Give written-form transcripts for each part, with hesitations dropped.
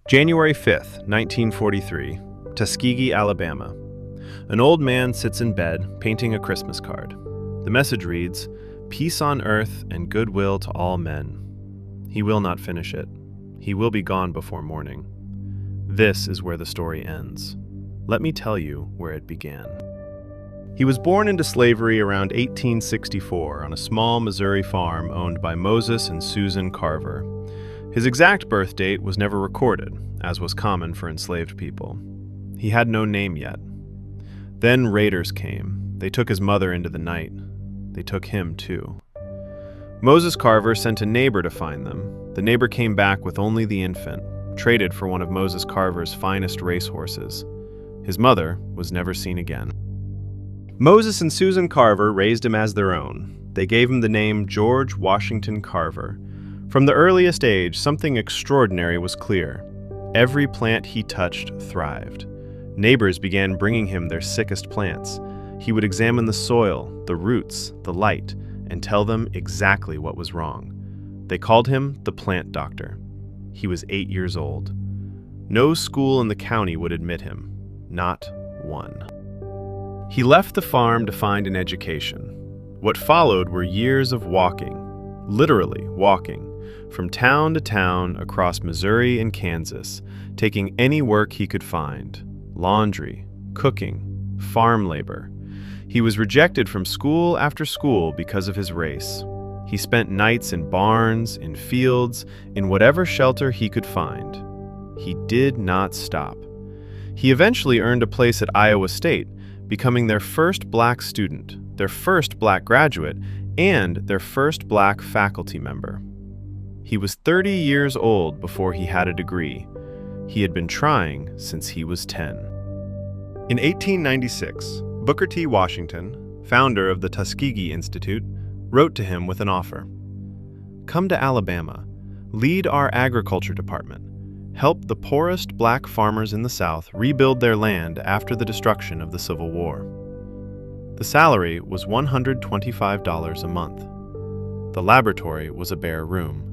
January 5th, 1943, Tuskegee, Alabama. An old man sits in bed, painting a Christmas card. The message reads, "Peace on earth and goodwill to all men." He will not finish it. He will be gone before morning. This is where the story ends. Let me tell you where it began. He was born into slavery around 1864 on a small Missouri farm owned by Moses and Susan Carver. His exact birth date was never recorded, as was common for enslaved people. He had no name yet. Then raiders came. They took his mother into the night. They took him too. Moses Carver sent a neighbor to find them. The neighbor came back with only the infant, traded for one of Moses Carver's finest racehorses. His mother was never seen again. Moses and Susan Carver raised him as their own. They gave him the name George Washington Carver. From the earliest age, something extraordinary was clear. Every plant he touched thrived. Neighbors began bringing him their sickest plants. He would examine the soil, the roots, the light, and tell them exactly what was wrong. They called him the plant doctor. He was 8 years old. No school in the county would admit him. Not one. He left the farm to find an education. What followed were years of walking, literally walking, from town to town across Missouri and Kansas, taking any work he could find: laundry, cooking, farm labor. He was rejected from school after school because of his race. He spent nights in barns, in fields, in whatever shelter he could find. He did not stop. He eventually earned a place at Iowa State, becoming their first black student, their first black graduate, and their first black faculty member. He was 30 years old before he had a degree. He had been trying since he was 10. In 1896, Booker T. Washington, founder of the Tuskegee Institute, wrote to him with an offer. "Come to Alabama, lead our agriculture department, help the poorest black farmers in the South rebuild their land after the destruction of the Civil War." The salary was $125 a month. The laboratory was a bare room.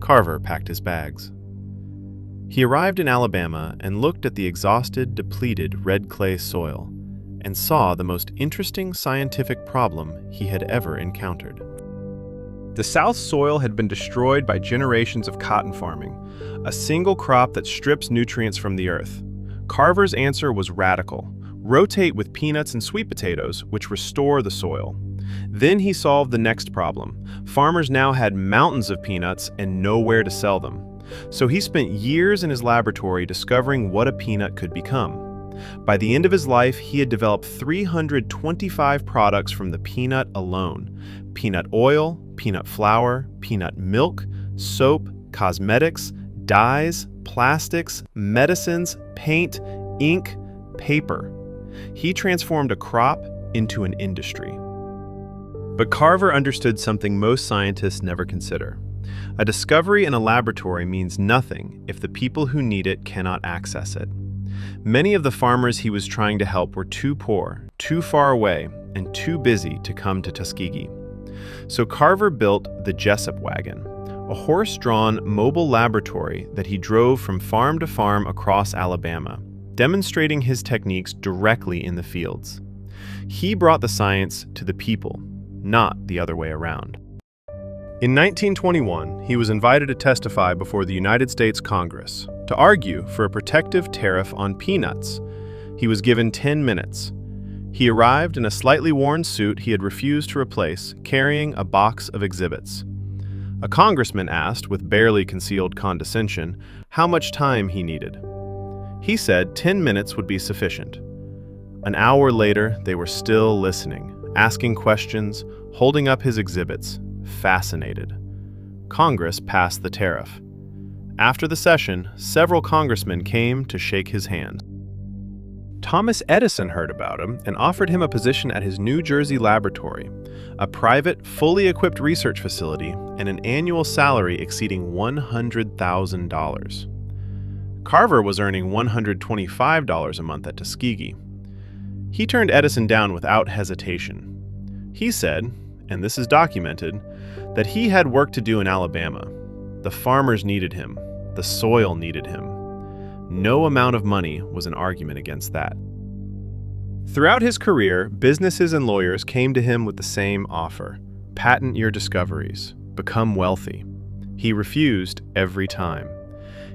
Carver packed his bags. He arrived in Alabama and looked at the exhausted, depleted red clay soil and saw the most interesting scientific problem he had ever encountered. The South's soil had been destroyed by generations of cotton farming, a single crop that strips nutrients from the earth. Carver's answer was radical: rotate with peanuts and sweet potatoes, which restore the soil. Then he solved the next problem. Farmers now had mountains of peanuts and nowhere to sell them. So he spent years in his laboratory discovering what a peanut could become. By the end of his life, he had developed 325 products from the peanut alone: peanut oil, peanut flour, peanut milk, soap, cosmetics, dyes, plastics, medicines, paint, ink, paper. He transformed a crop into an industry. But Carver understood something most scientists never consider. A discovery in a laboratory means nothing if the people who need it cannot access it. Many of the farmers he was trying to help were too poor, too far away, and too busy to come to Tuskegee. So Carver built the Jessup wagon, a horse-drawn mobile laboratory that he drove from farm to farm across Alabama, demonstrating his techniques directly in the fields. He brought the science to the people, not the other way around. In 1921, he was invited to testify before the United States Congress to argue for a protective tariff on peanuts. He was given 10 minutes. He arrived in a slightly worn suit he had refused to replace, carrying a box of exhibits. A congressman asked, with barely concealed condescension, how much time he needed. He said 10 minutes would be sufficient. An hour later, they were still listening, asking questions, holding up his exhibits, fascinated. Congress passed the tariff. After the session, several congressmen came to shake his hand. Thomas Edison heard about him and offered him a position at his New Jersey laboratory, a private, fully equipped research facility, and an annual salary exceeding $100,000. Carver was earning $125 a month at Tuskegee. He turned Edison down without hesitation. He said, and this is documented, that he had work to do in Alabama. The farmers needed him. The soil needed him. No amount of money was an argument against that. Throughout his career, businesses and lawyers came to him with the same offer: patent your discoveries, become wealthy. He refused every time.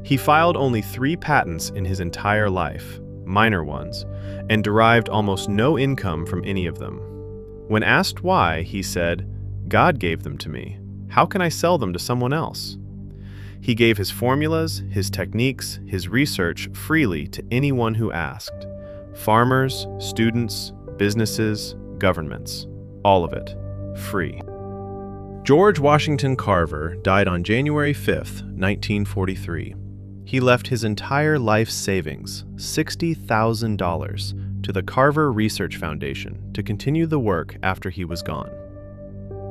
He filed only 3 patents in his entire life, minor ones, and derived almost no income from any of them. When asked why, he said, "God gave them to me. How can I sell them to someone else?" He gave his formulas, his techniques, his research freely to anyone who asked. Farmers, students, businesses, governments, all of it, free. George Washington Carver died on January 5, 1943. He left his entire life savings, $60,000, to the Carver Research Foundation to continue the work after he was gone.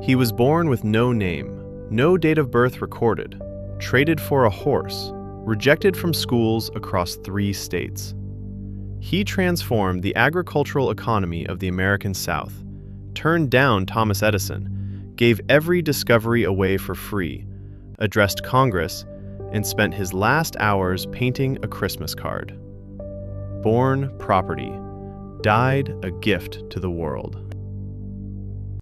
He was born with no name, no date of birth recorded, traded for a horse, rejected from schools across 3 states. He transformed the agricultural economy of the American South, turned down Thomas Edison, gave every discovery away for free, addressed Congress, and spent his last hours painting a Christmas card. Born property, died a gift to the world.